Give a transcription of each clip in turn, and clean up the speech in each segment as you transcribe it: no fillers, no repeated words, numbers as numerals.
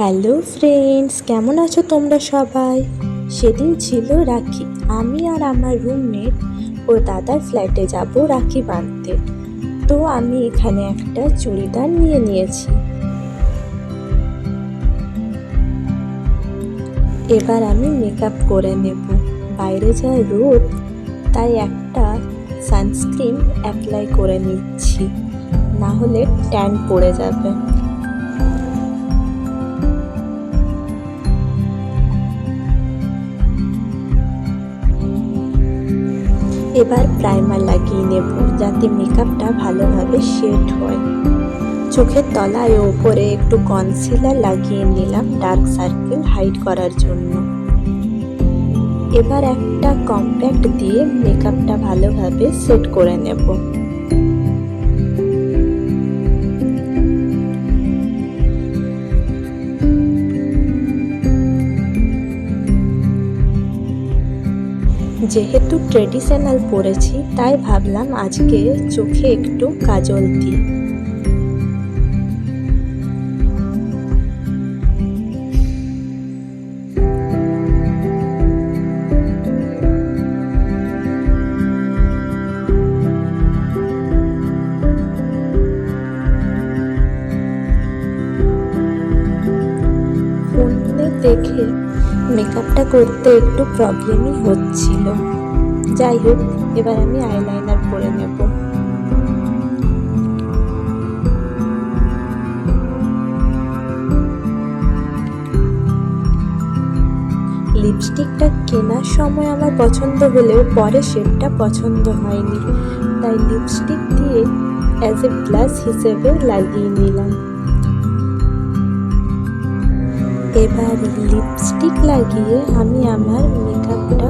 Hello friends, কেমন আছো তোমরা সবাই? সেদিন ছিল রাখি। আমি আর আমার রুমমেট ও দাদার ফ্ল্যাটে যাব রাখি বাঁধতে। তো আমি এখানে একটা চুড়িদার নিয়ে নিয়েছি। এবার আমি মেকআপ করে নেব। বাইরে যা রোদ, তাই একটা সানস্ক্রিন অ্যাপ্লাই করে নিচ্ছি, না হলে ট্যান পড়ে যাবে। এবার প্রাইমার লাগিয়ে নেব, যাতে মেকআপটা ভালোভাবে শেড হয়। চোখের তলায় ও ওপরে একটু কনসিলার লাগিয়ে নিলাম ডার্ক সার্কেল হাইড করার জন্য। এবার একটা কম্প্যাক্ট দিয়ে মেকআপটা ভালোভাবে সেট করে নেব। যেহেতু ট্রেডিশনাল পরেছি, তাই ভাবলাম আজকে চোখে একটু কাজল দিই। ফোনে দেখে মেকআপটা করতে একটু প্রবলেমই হচ্ছিল। যাই হোক, এবার আমি আইলাইনার পরে নেব। লিপস্টিকটা কেনার সময় আমার পছন্দ হলেও পরে শেডটা পছন্দ হয়নি, তাই লিপস্টিক দিয়ে অ্যাজ এ ব্লাশ হিসেবে লাগিয়ে নিলাম। এবার লিপস্টিক লাগিয়ে আমি আমার মেকআপটা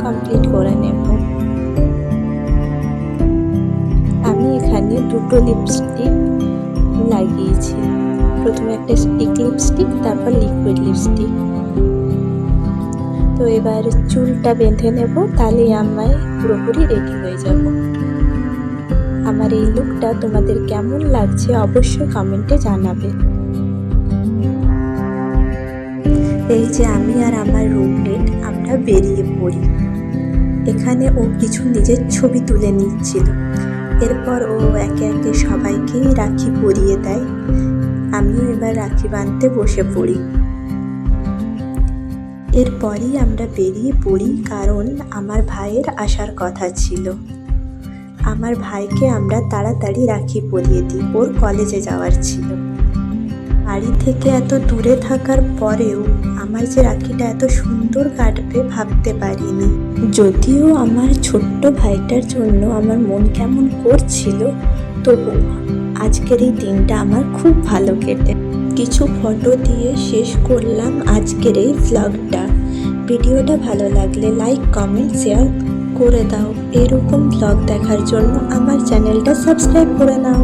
কমপ্লিট করে নেব। আমি এখানে দুটো লিপস্টিক লাগিয়েছি, প্রথমে একটা স্টিক লিপস্টিক, তারপর লিকুইড লিপস্টিক। তো এবার চুলটা বেঁধে নেব, তাহলেই আমি পুরোপুরি রেডি হয়ে যাব। আমার এই লুকটা তোমাদের কেমন লাগছে অবশ্যই কমেন্টে জানাবে। এই যে আমি আর আমার রুমমেট আমরা বেরিয়ে পড়ি। এখানে ও কিছু নিজের ছবি তুলে নিচ্ছিল। এরপর ও একে একে সবাইকেই রাখি পরিয়ে দেয়। আমিও এবার রাখি বাঁধতে বসে পড়ি। এরপরই আমরা বেরিয়ে পড়ি, কারণ আমার ভাইয়ের আসার কথা ছিল। আমার ভাইকে আমরা তাড়াতাড়ি রাখি পরিয়ে দিই, ওর কলেজে যাওয়ার ছিল। বাড়ি থেকে এত দূরে থাকার পরেও আমার যে রাখিটা এত সুন্দর কাটবে ভাবতে পারিনি। যদিও আমার ছোট্ট ভাইটার জন্য আমার মন কেমন করছিল, তবু আজকের এই দিনটা আমার খুব ভালো কেটে। কিছু ফটো দিয়ে শেষ করলাম আজকের এই ভ্লগটা। ভিডিওটা ভালো লাগলে লাইক, কমেন্ট, শেয়ার করে দাও। এরকম ভ্লগ দেখার জন্য আমার চ্যানেলটা সাবস্ক্রাইব করে নাও।